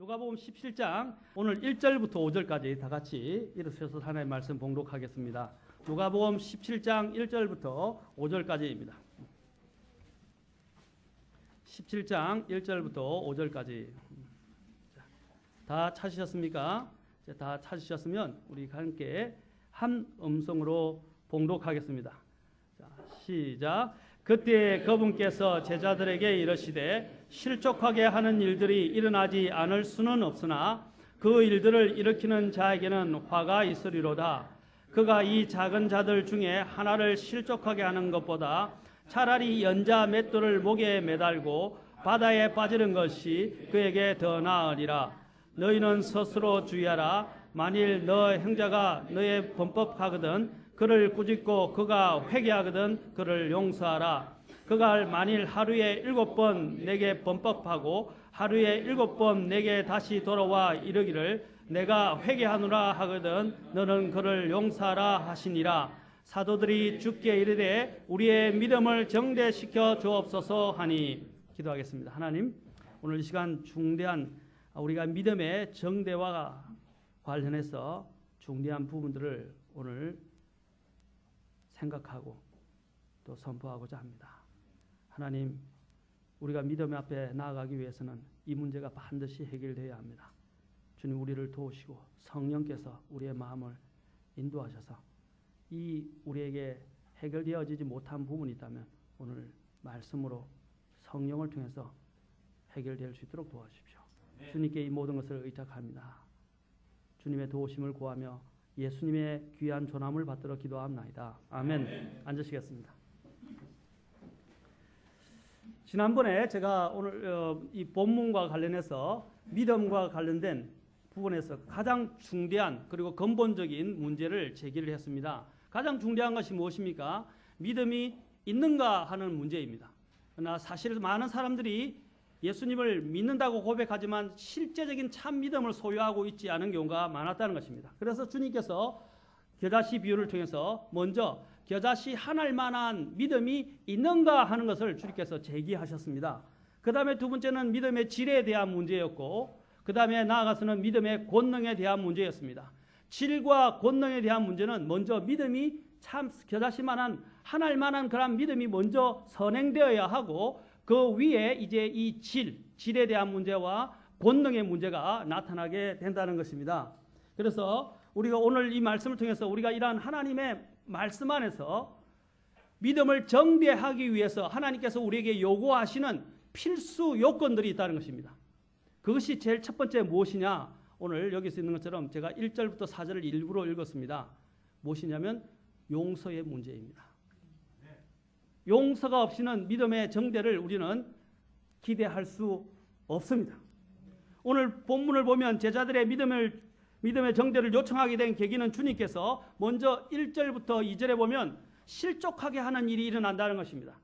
누가복음 17장 오늘 1절부터 5절까지 다 같이 일어서서 하나님의 말씀 봉독하겠습니다. 누가복음 17장 1절부터 5절까지입니다. 17장 1절부터 5절까지 다 찾으셨습니까? 다 찾으셨으면 우리 함께 한 음성으로 봉독하겠습니다. 자, 시작. 그때 그분께서 제자들에게 이르시되 실족하게 하는 일들이 일어나지 않을 수는 없으나 그 일들을 일으키는 자에게는 화가 있으리로다. 그가 이 작은 자들 중에 하나를 실족하게 하는 것보다 차라리 연자 맷돌을 목에 매달고 바다에 빠지는 것이 그에게 더 나으리라. 너희는 스스로 주의하라. 만일 너 형제가 너의 범법하거든 그를 꾸짖고 그가 회개하거든 그를 용서하라. 그가 만일 하루에 7번 내게 범법하고 하루에 7번 내게 다시 돌아와 이르기를 내가 회개하노라 하거든 너는 그를 용서하라 하시니라. 사도들이 주께 이르되 우리의 믿음을 정대시켜 주옵소서 하니. 기도하겠습니다. 하나님, 오늘 이 시간 중대한 우리가 믿음의 정대와 관련해서 중대한 부분들을 오늘 생각하고 또 선포하고자 합니다. 하나님, 우리가 믿음 앞에 나아가기 위해서는 이 문제가 반드시 해결되어야 합니다. 주님, 우리를 도우시고 성령께서 우리의 마음을 인도하셔서 이 우리에게 해결되어지지 못한 부분이 있다면 오늘 말씀으로 성령을 통해서 해결될 수 있도록 도와주십시오. 네. 주님께 이 모든 것을 의탁합니다. 주님의 도우심을 구하며 예수님의 귀한 존함을 받들어 기도합나이다. 아멘. 네. 앉으시겠습니다. 지난번에 제가 오늘 이 본문과 관련해서 믿음과 관련된 부분에서 가장 중대한 그리고 근본적인 문제를 제기를 했습니다. 가장 중대한 것이 무엇입니까? 믿음이 있는가 하는 문제입니다. 그러나 사실 많은 사람들이 예수님을 믿는다고 고백하지만 실제적인 참 믿음을 소유하고 있지 않은 경우가 많았다는 것입니다. 그래서 주님께서 겨자씨 비유를 통해서 먼저 겨자씨 하나일 만한 믿음이 있는가 하는 것을 주님께서 제기하셨습니다. 그 다음에 두 번째는 믿음의 질에 대한 문제였고 그 다음에 나아가서는 믿음의 권능에 대한 문제였습니다. 질과 권능에 대한 문제는 먼저 믿음이 참 겨자씨만한 하나일 만한 그런 믿음이 먼저 선행되어야 하고 그 위에 이제 이 질에 대한 문제와 권능의 문제가 나타나게 된다는 것입니다. 그래서 우리가 오늘 이 말씀을 통해서 우리가 이러한 하나님의 말씀 안에서 믿음을 정대하기 위해서 하나님께서 우리에게 요구하시는 필수 요건들이 있다는 것입니다. 그것이 제일 첫 번째 무엇이냐? 오늘 여기서 있는 것처럼 제가 1절부터 4절을 일부러 읽었습니다. 무엇이냐면 용서의 문제입니다. 용서가 없이는 믿음의 정대를 우리는 기대할 수 없습니다. 오늘 본문을 보면 제자들의 믿음의 정대를 요청하게 된 계기는 주님께서 먼저 1절부터 2절에 보면 실족하게 하는 일이 일어난다는 것입니다.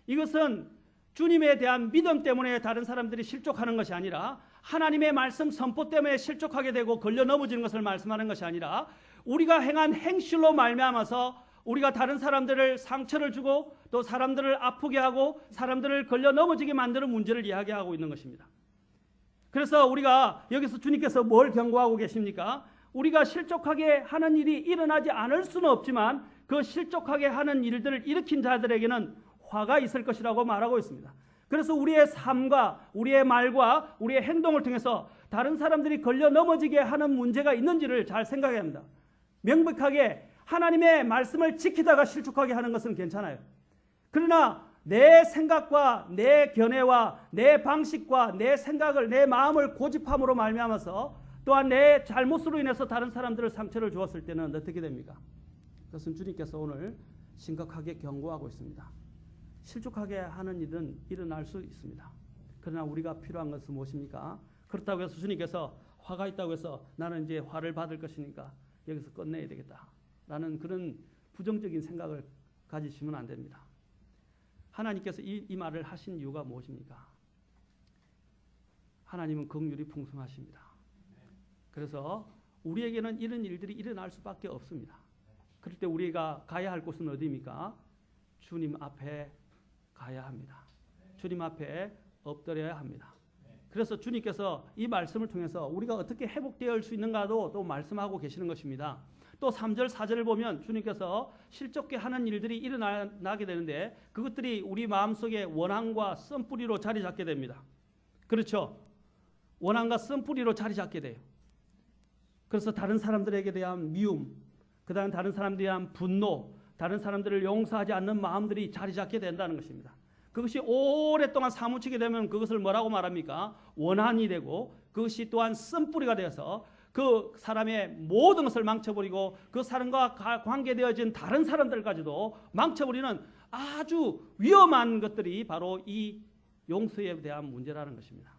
이것은 주님에 대한 믿음 때문에 다른 사람들이 실족하는 것이 아니라 하나님의 말씀 선포 때문에 실족하게 되고 걸려 넘어지는 것을 말씀하는 것이 아니라 우리가 행한 행실로 말미암아서 우리가 다른 사람들을 상처를 주고 또 사람들을 아프게 하고 사람들을 걸려 넘어지게 만드는 문제를 이야기하고 있는 것입니다. 그래서 우리가 여기서 주님께서 뭘 경고하고 계십니까? 우리가 실족하게 하는 일이 일어나지 않을 수는 없지만 그 실족하게 하는 일들을 일으킨 자들에게는 화가 있을 것이라고 말하고 있습니다. 그래서 우리의 삶과 우리의 말과 우리의 행동을 통해서 다른 사람들이 걸려 넘어지게 하는 문제가 있는지를 잘 생각해야 합니다. 명백하게 하나님의 말씀을 지키다가 실족하게 하는 것은 괜찮아요. 그러나 내 생각과 내 견해와 내 방식과 내 생각을 내 마음을 고집함으로 말미암아서 또한 내 잘못으로 인해서 다른 사람들을 상처를 주었을 때는 어떻게 됩니까? 그것은 주님께서 오늘 심각하게 경고하고 있습니다. 실족하게 하는 일은 일어날 수 있습니다. 그러나 우리가 필요한 것은 무엇입니까? 그렇다고 해서 주님께서 화가 있다고 해서 나는 이제 화를 받을 것이니까 여기서 끝내야 되겠다 라는 그런 부정적인 생각을 가지시면 안 됩니다. 하나님께서 이 말을 하신 이유가 무엇입니까? 하나님은 긍휼이 풍성하십니다. 그래서 우리에게는 이런 일들이 일어날 수밖에 없습니다. 그럴 때 우리가 가야 할 곳은 어디입니까? 주님 앞에 가야 합니다. 주님 앞에 엎드려야 합니다. 그래서 주님께서 이 말씀을 통해서 우리가 어떻게 회복되어 올 수 있는가도 또 말씀하고 계시는 것입니다. 또 3절, 4절을 보면 주님께서 실족게 하는 일들이 일어나게 되는데 그것들이 우리 마음속에 원한과 쓴뿌리로 자리 잡게 됩니다. 그렇죠? 원한과 쓴뿌리로 자리 잡게 돼요. 그래서 다른 사람들에게 대한 미움, 그 다음 다른 사람들에 대한 분노, 다른 사람들을 용서하지 않는 마음들이 자리 잡게 된다는 것입니다. 그것이 오랫동안 사무치게 되면 그것을 뭐라고 말합니까? 원한이 되고 그것이 또한 쓴뿌리가 되어서 그 사람의 모든 것을 망쳐버리고 그 사람과 관계되어진 다른 사람들까지도 망쳐버리는 아주 위험한 것들이 바로 이 용서에 대한 문제라는 것입니다.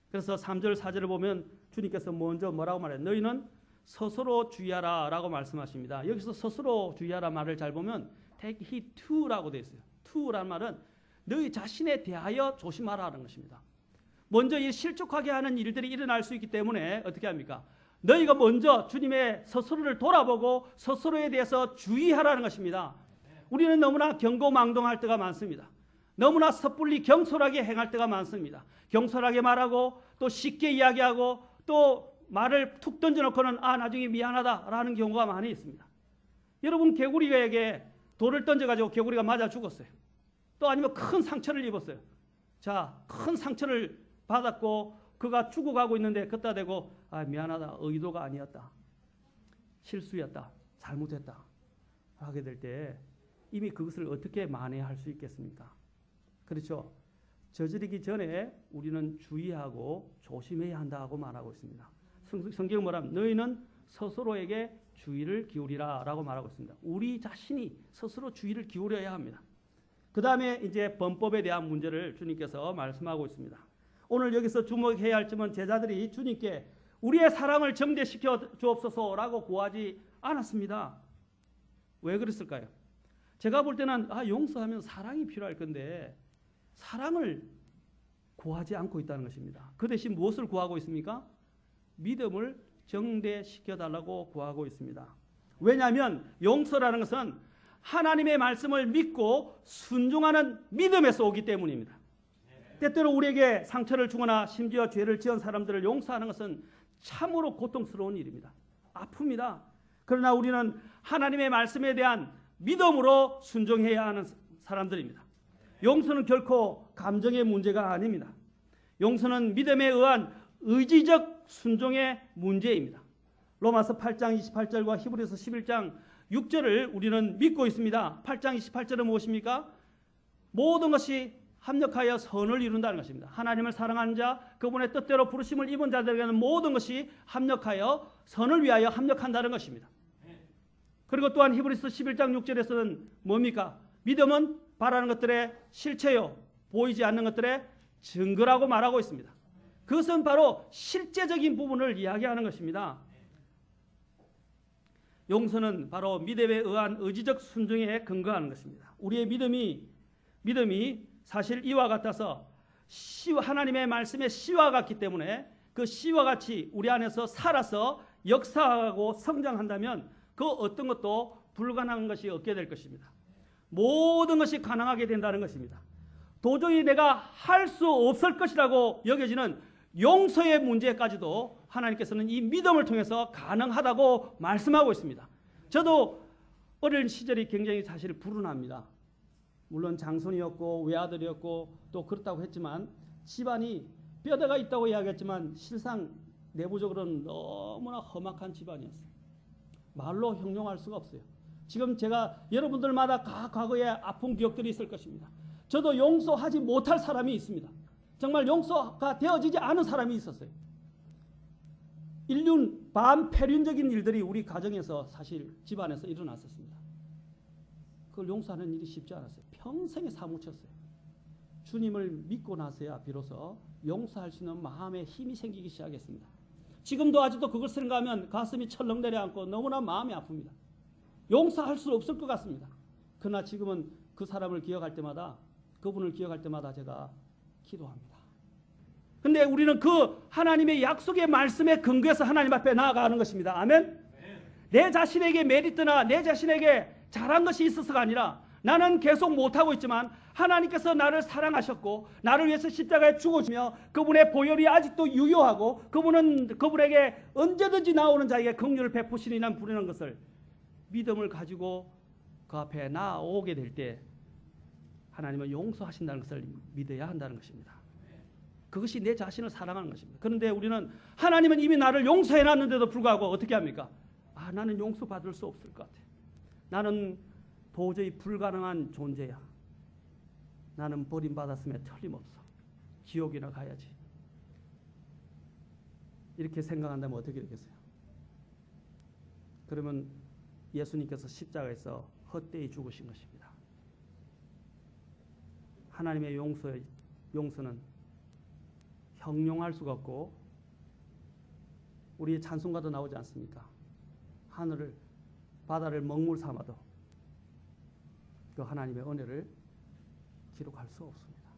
그래서 3절, 4절을 보면 주님께서 먼저 뭐라고 말해요? 너희는 스스로 주의하라 라고 말씀하십니다. 여기서 스스로 주의하라 말을 잘 보면 take heed to라고 되어 있어요. to라는 말은 너희 자신에 대하여 조심하라는 것입니다. 먼저 이 실족하게 하는 일들이 일어날 수 있기 때문에 어떻게 합니까? 너희가 먼저 주님의 스스로를 돌아보고 스스로에 대해서 주의하라는 것입니다. 우리는 너무나 경고망동할 때가 많습니다. 너무나 섣불리 경솔하게 행할 때가 많습니다. 경솔하게 말하고 또 쉽게 이야기하고 또 말을 툭 던져놓고는 나중에 미안하다라는 경우가 많이 있습니다. 여러분 개구리에게 돌을 던져가지고 개구리가 맞아 죽었어요. 또 아니면 큰 상처를 입었어요. 자, 큰 상처를 받았고 그가 죽어가고 있는데 걷다 대고 미안하다, 의도가 아니었다, 실수였다, 잘못했다 하게 될 때 이미 그것을 어떻게 만회할 수 있겠습니까? 그렇죠? 저지르기 전에 우리는 주의하고 조심해야 한다고 말하고 있습니다. 성경은 뭐라면 너희는 스스로에게 주의를 기울이라 라고 말하고 있습니다. 우리 자신이 스스로 주의를 기울여야 합니다. 그 다음에 이제 범법에 대한 문제를 주님께서 말씀하고 있습니다. 오늘 여기서 주목해야 할 점은 제자들이 주님께 우리의 사랑을 정죄시켜 주옵소서라고 구하지 않았습니다. 왜 그랬을까요? 제가 볼 때는 용서하면 사랑이 필요할 건데 사랑을 구하지 않고 있다는 것입니다. 그 대신 무엇을 구하고 있습니까? 믿음을 정대시켜달라고 구하고 있습니다. 왜냐하면 용서라는 것은 하나님의 말씀을 믿고 순종하는 믿음에서 오기 때문입니다. 때때로 우리에게 상처를 주거나 심지어 죄를 지은 사람들을 용서하는 것은 참으로 고통스러운 일입니다. 아픕니다. 그러나 우리는 하나님의 말씀에 대한 믿음으로 순종해야 하는 사람들입니다. 용서는 결코 감정의 문제가 아닙니다. 용서는 믿음에 의한 의지적 순종의 문제입니다. 로마서 8장 28절과 히브리서 11장 6절을 우리는 믿고 있습니다. 8장 28절은 무엇입니까? 모든 것이 합력하여 선을 이룬다는 것입니다. 하나님을 사랑하는 자, 그분의 뜻대로 부르심을 입은 자들에게는 모든 것이 합력하여 선을 위하여 합력한다는 것입니다. 그리고 또한 히브리서 11장 6절에서는 뭡니까? 믿음은 바라는 것들의 실체요, 보이지 않는 것들의 증거라고 말하고 있습니다. 그것은 바로 실제적인 부분을 이야기하는 것입니다. 용서는 바로 믿음에 의한 의지적 순종에 근거하는 것입니다. 우리의 믿음이 사실 이와 같아서 하나님의 말씀의 씨와 같기 때문에 그 씨와 같이 우리 안에서 살아서 역사하고 성장한다면 그 어떤 것도 불가능한 것이 없게 될 것입니다. 모든 것이 가능하게 된다는 것입니다. 도저히 내가 할 수 없을 것이라고 여겨지는 용서의 문제까지도 하나님께서는 이 믿음을 통해서 가능하다고 말씀하고 있습니다. 저도 어린 시절이 굉장히 사실 불운합니다. 물론 장손이었고 외아들이었고 또 그렇다고 했지만 집안이 뼈대가 있다고 이야기했지만 실상 내부적으로는 너무나 험악한 집안이었어요. 말로 형용할 수가 없어요. 지금 제가 여러분들마다 과거에 아픈 기억들이 있을 것입니다. 저도 용서하지 못할 사람이 있습니다. 정말 용서가 되어지지 않은 사람이 있었어요. 반폐륜적인 일들이 우리 가정에서 사실 집안에서 일어났었습니다. 그걸 용서하는 일이 쉽지 않았어요. 평생에 사무쳤어요. 주님을 믿고 나서야 비로소 용서할 수 있는 마음에 힘이 생기기 시작했습니다. 지금도 아직도 그걸 생각하면 가슴이 철렁 내려앉고 너무나 마음이 아픕니다. 용서할 수 없을 것 같습니다. 그러나 지금은 그 사람을 기억할 때마다, 그분을 기억할 때마다 제가 기도합니다. 근데 우리는 그 하나님의 약속의 말씀에 근거해서 하나님 앞에 나아가는 것입니다. 아멘? 내 자신에게 메리트나 내 자신에게 잘한 것이 있어서가 아니라 나는 계속 못하고 있지만 하나님께서 나를 사랑하셨고 나를 위해서 십자가에 죽으시며 그분의 보혈이 아직도 유효하고 그분에게 언제든지 나오는 자에게 긍휼을 베푸시니 난 부르는 것을 믿음을 가지고 그 앞에 나오게 될 때 하나님은 용서하신다는 것을 믿어야 한다는 것입니다. 그것이 내 자신을 사랑하는 것입니다. 그런데 우리는 하나님은 이미 나를 용서해놨는데도 불구하고 어떻게 합니까? 나는 용서받을 수 없을 것 같아. 나는 도저히 불가능한 존재야. 나는 버림받았음에 틀림없어. 지옥이나 가야지. 이렇게 생각한다면 어떻게 되겠어요? 그러면 예수님께서 십자가에서 헛되이 죽으신 것입니다. 하나님의 용서는 형용할 수가 없고 우리의 찬송가도 나오지 않습니까? 하늘을 바다를 먹물 삼아도 그 하나님의 은혜를 기록할 수 없습니다.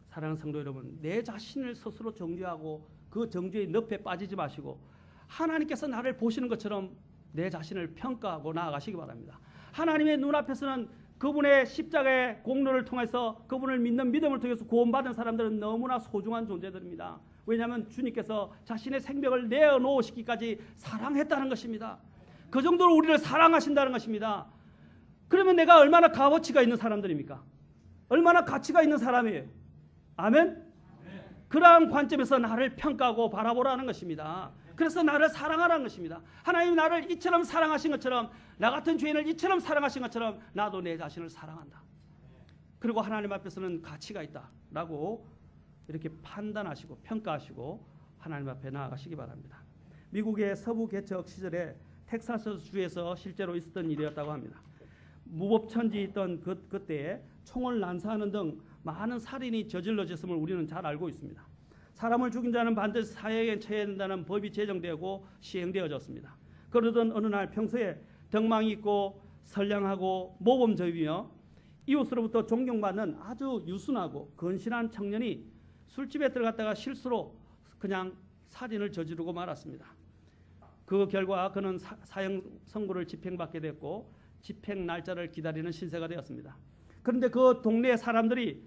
사랑하는 성도 여러분, 내 자신을 스스로 정죄하고 그 정죄의 늪에 빠지지 마시고 하나님께서 나를 보시는 것처럼 내 자신을 평가하고 나아가시기 바랍니다. 하나님의 눈앞에서는 그분의 십자가의 공로를 통해서 그분을 믿는 믿음을 통해서 구원받은 사람들은 너무나 소중한 존재들입니다. 왜냐하면 주님께서 자신의 생명을 내어놓으시기까지 사랑했다는 것입니다. 그 정도로 우리를 사랑하신다는 것입니다. 그러면 내가 얼마나 값어치가 있는 사람들입니까? 얼마나 가치가 있는 사람이에요? 아멘? 그러한 관점에서 나를 평가하고 바라보라는 것입니다. 그래서 나를 사랑하라는 것입니다. 하나님이 나를 이처럼 사랑하신 것처럼 나 같은 죄인을 이처럼 사랑하신 것처럼 나도 내 자신을 사랑한다. 그리고 하나님 앞에서는 가치가 있다라고 이렇게 판단하시고 평가하시고 하나님 앞에 나아가시기 바랍니다. 미국의 서부 개척 시절에 텍사스 주에서 실제로 있었던 일이었다고 합니다. 무법천지 있던 그때에 총을 난사하는 등 많은 살인이 저질러졌음을 우리는 잘 알고 있습니다. 사람을 죽인 자는 반드시 사형에 처해야 된다는 법이 제정되고 시행되어졌습니다. 그러던 어느 날 평소에 덕망이 있고 선량하고 모범적이며 이웃으로부터 존경받는 아주 유순하고 건실한 청년이 술집에 들어갔다가 실수로 그냥 살인을 저지르고 말았습니다. 그 결과 그는 사형 선고를 집행받게 됐고 집행 날짜를 기다리는 신세가 되었습니다. 그런데 그 동네 사람들이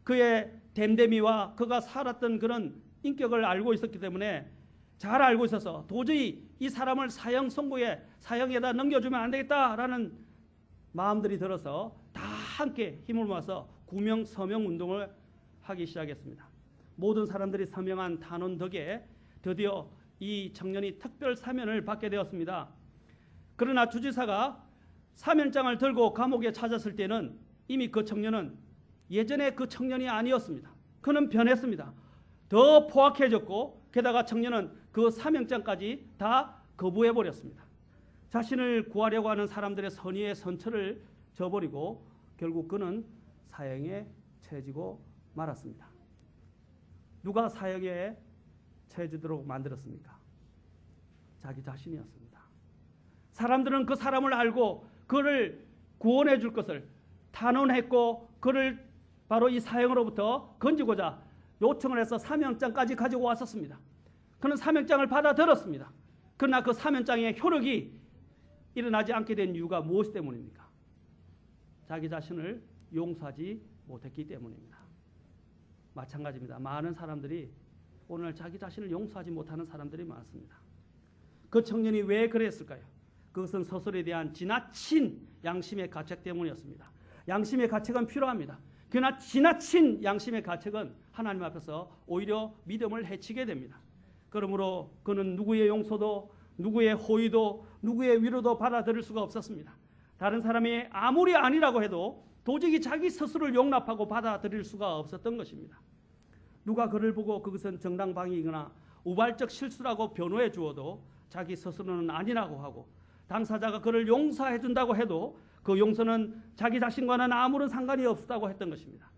그의 댐댐이와 그가 살았던 그런 인격을 알고 있었기 때문에 잘 알고 있어서 도저히 이 사람을 사형에다 넘겨주면 안 되겠다라는 마음들이 들어서 다 함께 힘을 모아서 구명 서명 운동을 하기 시작했습니다. 모든 사람들이 서명한 단원 덕에 드디어 이 청년이 특별 사면을 받게 되었습니다. 그러나 주지사가 사면장을 들고 감옥에 찾았을 때는 이미 그 청년은 예전에 그 청년이 아니었습니다. 그는 변했습니다. 더 포악해졌고 게다가 청년은 그 사명장까지 다 거부해버렸습니다. 자신을 구하려고 하는 사람들의 선의의 선처를 저버리고 결국 그는 사형에 처해지고 말았습니다. 누가 사형에 처해지도록 만들었습니까? 자기 자신이었습니다. 사람들은 그 사람을 알고 그를 구원해 줄 것을 탄원했고 그를 바로 이 사형으로부터 건지고자 요청을 해서 사면장까지 가지고 왔었습니다. 그는 사면장을 받아들었습니다. 그러나 그 사면장의 효력이 일어나지 않게 된 이유가 무엇 때문입니까? 자기 자신을 용서하지 못했기 때문입니다. 마찬가지입니다. 많은 사람들이 오늘 자기 자신을 용서하지 못하는 사람들이 많습니다. 그 청년이 왜 그랬을까요? 그것은 스스로에 대한 지나친 양심의 가책 때문이었습니다. 양심의 가책은 필요합니다. 그러나 지나친 양심의 가책은 하나님 앞에서 오히려 믿음을 해치게 됩니다. 그러므로 그는 누구의 용서도 누구의 호의도 누구의 위로도 받아들일 수가 없었습니다. 다른 사람이 아무리 아니라고 해도 도저히 자기 스스로를 용납하고 받아들일 수가 없었던 것입니다. 누가 그를 보고 그것은 정당방위이거나 우발적 실수라고 변호해 주어도 자기 스스로는 아니라고 하고 당사자가 그를 용서해 준다고 해도 그 용서는 자기 자신과는 아무런 상관이 없다고 했던 것입니다.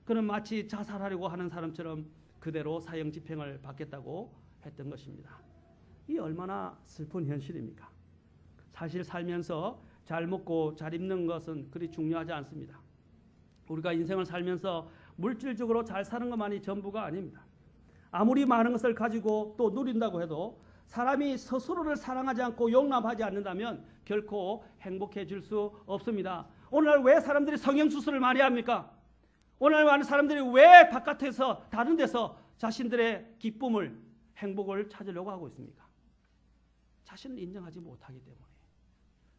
그는 마치 자살하려고 하는 사람처럼 그대로 사형 집행을 받겠다고 했던 것입니다. 이 얼마나 슬픈 현실입니까? 사실 살면서 잘 먹고 잘 입는 것은 그리 중요하지 않습니다. 우리가 인생을 살면서 물질적으로 잘 사는 것만이 전부가 아닙니다. 아무리 많은 것을 가지고 또 누린다고 해도 사람이 스스로를 사랑하지 않고 용납하지 않는다면 결코 행복해질 수 없습니다. 오늘날 왜 사람들이 성형수술을 많이 합니까? 오늘날 많은 사람들이 왜 바깥에서 다른 데서 자신들의 기쁨을 행복을 찾으려고 하고 있습니까? 자신을 인정하지 못하기 때문에,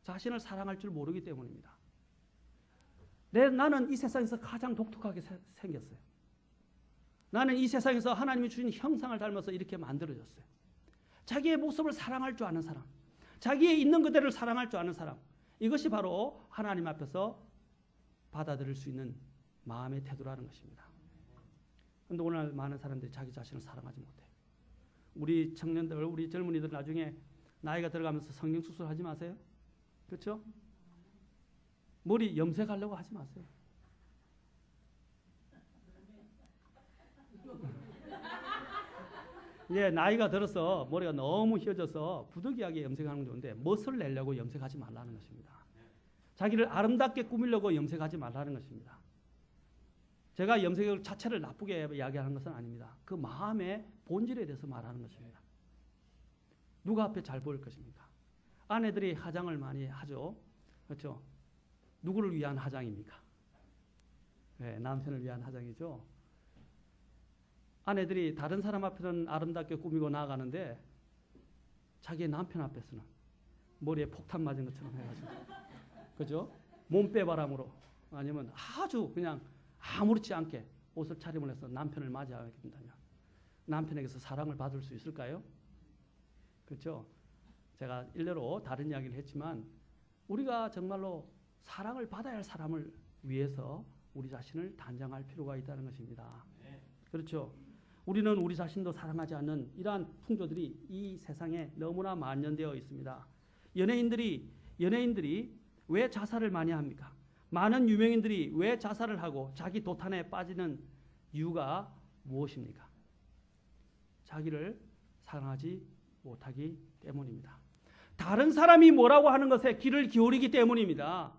자신을 사랑할 줄 모르기 때문입니다. 나는 이 세상에서 가장 독특하게 생겼어요. 나는 이 세상에서 하나님이 주신 형상을 닮아서 이렇게 만들어졌어요. 자기의 모습을 사랑할 줄 아는 사람, 자기의 있는 그대를 사랑할 줄 아는 사람, 이것이 바로 하나님 앞에서 받아들일 수 있는 마음의 태도라는 것입니다. 그런데 오늘 많은 사람들이 자기 자신을 사랑하지 못해요. 우리 청년들, 우리 젊은이들 나중에 나이가 들어가면서 성형수술 하지 마세요. 그렇죠? 머리 염색하려고 하지 마세요. 예, 나이가 들어서 머리가 너무 휘어져서 부득이하게 염색하는 건 좋은데 멋을 내려고 염색하지 말라는 것입니다. 자기를 아름답게 꾸미려고 염색하지 말라는 것입니다. 제가 염색 자체를 나쁘게 이야기하는 것은 아닙니다. 그 마음의 본질에 대해서 말하는 것입니다. 누가 앞에 잘 보일 것입니까? 아내들이 화장을 많이 하죠. 그렇죠? 누구를 위한 화장입니까? 네, 남편을 위한 화장이죠. 아내들이 다른 사람 앞에서는 아름답게 꾸미고 나아가는데 자기의 남편 앞에서는 머리에 폭탄 맞은 것처럼 해가지고, 그죠? 몸빼바람으로 아니면 아주 그냥 아무렇지 않게 옷을 차림을 해서 남편을 맞이하게 된다면 남편에게서 사랑을 받을 수 있을까요? 그렇죠? 제가 일례로 다른 이야기를 했지만 우리가 정말로 사랑을 받아야 할 사람을 위해서 우리 자신을 단장할 필요가 있다는 것입니다. 그렇죠? 우리는 우리 자신도 사랑하지 않는 이러한 풍조들이 이 세상에 너무나 만연되어 있습니다. 연예인들이 왜 자살을 많이 합니까? 많은 유명인들이 왜 자살을 하고 자기 도탄에 빠지는 이유가 무엇입니까? 자기를 사랑하지 못하기 때문입니다. 다른 사람이 뭐라고 하는 것에 귀를 기울이기 때문입니다.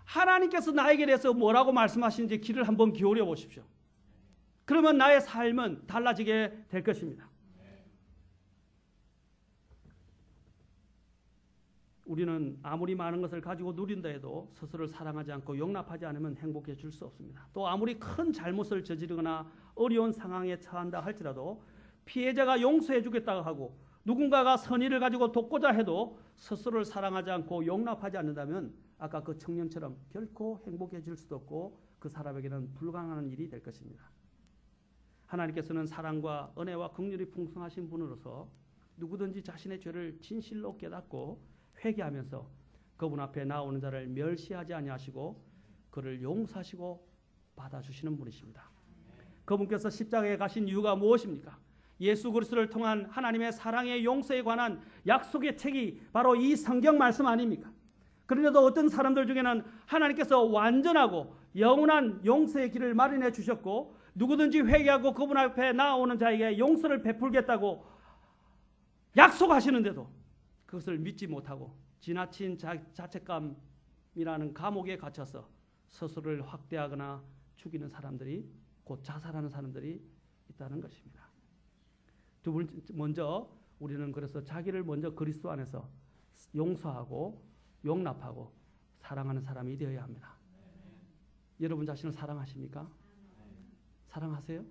하나님께서 나에게 대해서 뭐라고 말씀하시는지 귀를 한번 기울여 보십시오. 그러면 나의 삶은 달라지게 될 것입니다. 우리는 아무리 많은 것을 가지고 누린다 해도 스스로를 사랑하지 않고 용납하지 않으면 행복해질 수 없습니다. 또 아무리 큰 잘못을 저지르거나 어려운 상황에 처한다 할지라도 피해자가 용서해 주겠다고 하고 누군가가 선의를 가지고 돕고자 해도 스스로를 사랑하지 않고 용납하지 않는다면 아까 그 청년처럼 결코 행복해질 수도 없고 그 사람에게는 불가능한 일이 될 것입니다. 하나님께서는 사랑과 은혜와 긍휼이 풍성하신 분으로서 누구든지 자신의 죄를 진실로 깨닫고 회개하면서 그분 앞에 나오는 자를 멸시하지 아니하시고 그를 용서하시고 받아주시는 분이십니다. 그분께서 십자가에 가신 이유가 무엇입니까? 예수 그리스도를 통한 하나님의 사랑의 용서에 관한 약속의 책이 바로 이 성경 말씀 아닙니까? 그런데도 어떤 사람들 중에는 하나님께서 완전하고 영원한 용서의 길을 마련해 주셨고 누구든지 회개하고 그분 앞에 나오는 자에게 용서를 베풀겠다고 약속하시는데도 그것을 믿지 못하고 지나친 자책감이라는 감옥에 갇혀서 스스로를 확대하거나 죽이는 사람들이, 곧 자살하는 사람들이 있다는 것입니다. 먼저 우리는 그래서 자기를 먼저 그리스도 안에서 용서하고 용납하고 사랑하는 사람이 되어야 합니다. 여러분 자신을 사랑하십니까? 사랑하세요?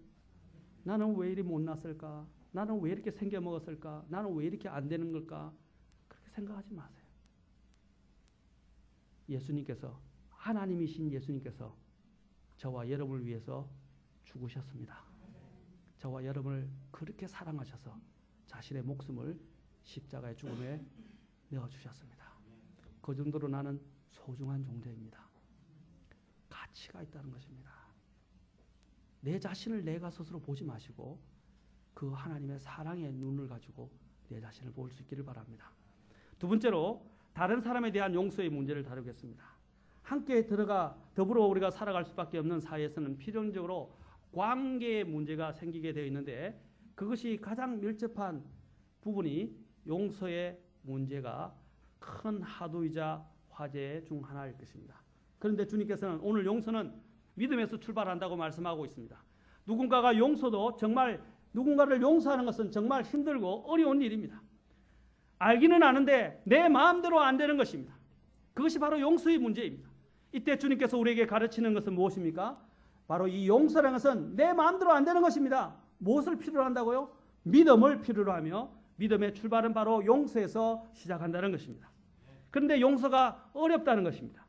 나는 왜 이리 못났을까? 나는 왜 이렇게 생겨먹었을까? 나는 왜 이렇게 안 되는 걸까? 그렇게 생각하지 마세요. 예수님께서, 하나님이신 예수님께서 저와 여러분을 위해서 죽으셨습니다. 저와 여러분을 그렇게 사랑하셔서 자신의 목숨을 십자가의 죽음에 내어주셨습니다. 그 정도로 나는 소중한 존재입니다. 가치가 있다는 것입니다. 내 자신을 내가 스스로 보지 마시고 그 하나님의 사랑의 눈을 가지고 내 자신을 볼 수 있기를 바랍니다. 두 번째로 다른 사람에 대한 용서의 문제를 다루겠습니다. 함께 더불어 우리가 살아갈 수밖에 없는 사회에서는 필연적으로 관계의 문제가 생기게 되어 있는데 그것이 가장 밀접한 부분이 용서의 문제가 큰 하도이자 화제 중 하나일 것입니다. 그런데 주님께서는 오늘 용서는 믿음에서 출발한다고 말씀하고 있습니다. 누군가가 용서도 정말 누군가를 용서하는 것은 정말 힘들고 어려운 일입니다. 알기는 아는데 내 마음대로 안 되는 것입니다. 그것이 바로 용서의 문제입니다. 이때 주님께서 우리에게 가르치는 것은 무엇입니까? 바로 이 용서라는 것은 내 마음대로 안 되는 것입니다. 무엇을 필요로 한다고요? 믿음을 필요로 하며 믿음의 출발은 바로 용서에서 시작한다는 것입니다. 그런데 용서가 어렵다는 것입니다.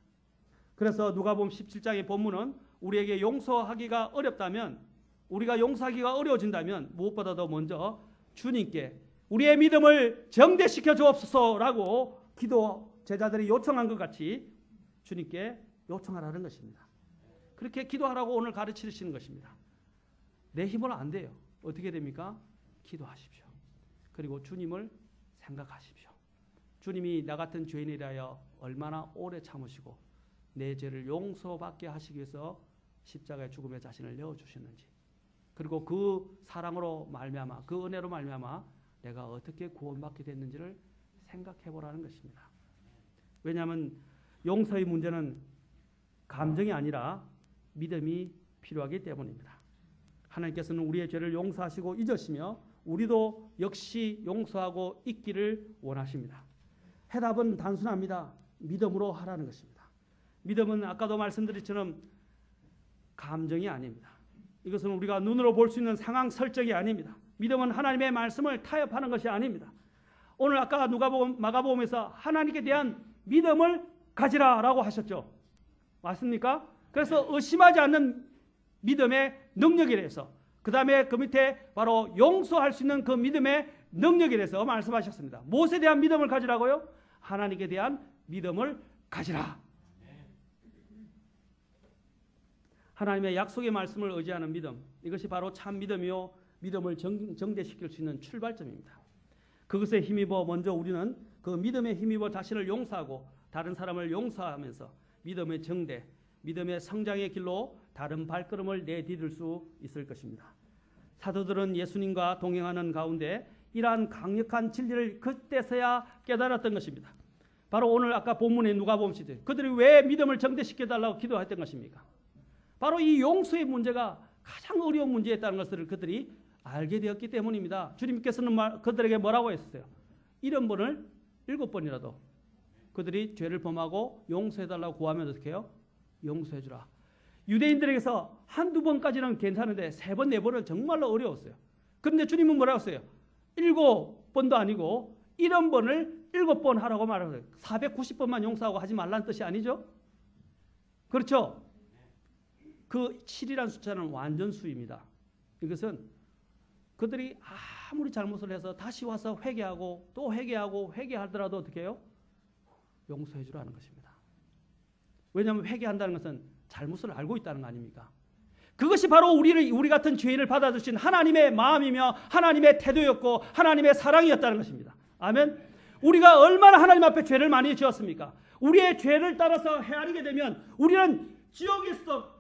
그래서 누가복음 17장의 본문은 우리에게 용서하기가 어렵다면, 우리가 용서하기가 어려워진다면 무엇보다도 먼저 주님께 우리의 믿음을 정대시켜 주옵소서라고 제자들이 요청한 것 같이 주님께 요청하라는 것입니다. 그렇게 기도하라고 오늘 가르치시는 것입니다. 내 힘으로 안 돼요. 어떻게 됩니까? 기도하십시오. 그리고 주님을 생각하십시오. 주님이 나 같은 죄인에 대하여 얼마나 오래 참으시고 내 죄를 용서받게 하시기 위해서 십자가의 죽음에 자신을 내어주셨는지, 그리고 그 사랑으로 말미암아, 그 은혜로 말미암아 내가 어떻게 구원받게 됐는지를 생각해 보라는 것입니다. 왜냐하면 용서의 문제는 감정이 아니라 믿음이 필요하기 때문입니다. 하나님께서는 우리의 죄를 용서하시고 잊으시며 우리도 역시 용서하고 잊기를 원하십니다. 해답은 단순합니다. 믿음으로 하라는 것입니다. 믿음은 아까도 말씀드렸처럼 감정이 아닙니다. 이것은 우리가 눈으로 볼 수 있는 상황 설정이 아닙니다. 믿음은 하나님의 말씀을 타협하는 것이 아닙니다. 오늘 아까 마가복음에서 하나님께 대한 믿음을 가지라라고 하셨죠. 맞습니까? 그래서 의심하지 않는 믿음의 능력에 대해서, 그 다음에 그 밑에 바로 용서할 수 있는 그 믿음의 능력에 대해서 말씀하셨습니다. 무엇에 대한 믿음을 가지라고요? 하나님께 대한 믿음을 가지라. 하나님의 약속의 말씀을 의지하는 믿음, 이것이 바로 참 믿음이요 믿음을 정대시킬 수 있는 출발점입니다. 그것에 힘입어 먼저 우리는 그 믿음에 힘입어 자신을 용서하고 다른 사람을 용서하면서 믿음의 정대, 믿음의 성장의 길로 다른 발걸음을 내디딜 수 있을 것입니다. 사도들은 예수님과 동행하는 가운데 이러한 강력한 진리를 그때서야 깨달았던 것입니다. 바로 오늘 아까 본문에 누가복음 시대 그들이 왜 믿음을 정대시켜달라고 기도했던 것입니까? 바로 이 용서의 문제가 가장 어려운 문제였다는 것을 그들이 알게 되었기 때문입니다. 주님께서는 그들에게 뭐라고 했어요? 70번을 7번이라도 그들이 죄를 범하고 용서해달라고 구하면 어떻게 해요? 용서해주라. 유대인들에게서 한두 번까지는 괜찮은데 3번, 4번은 정말로 어려웠어요. 그런데 주님은 뭐라고 했어요? 7번도 아니고 70번을 7번 하라고 말하세요. 490번만 용서하고 하지 말라는 뜻이 아니죠? 그렇죠? 그 7이라는 숫자는 완전수입니다. 이것은 그들이 아무리 잘못을 해서 다시 와서 회개하고 또 회개하고 회개하더라도 어떻게 해요? 용서해 주라는 것입니다. 왜냐하면 회개한다는 것은 잘못을 알고 있다는 거 아닙니까? 그것이 바로 우리 같은 죄인을 받아주신 하나님의 마음이며 하나님의 태도였고 하나님의 사랑이었다는 것입니다. 아멘. 우리가 얼마나 하나님 앞에 죄를 많이 지었습니까? 우리의 죄를 따라서 헤아리게 되면 우리는 지옥에서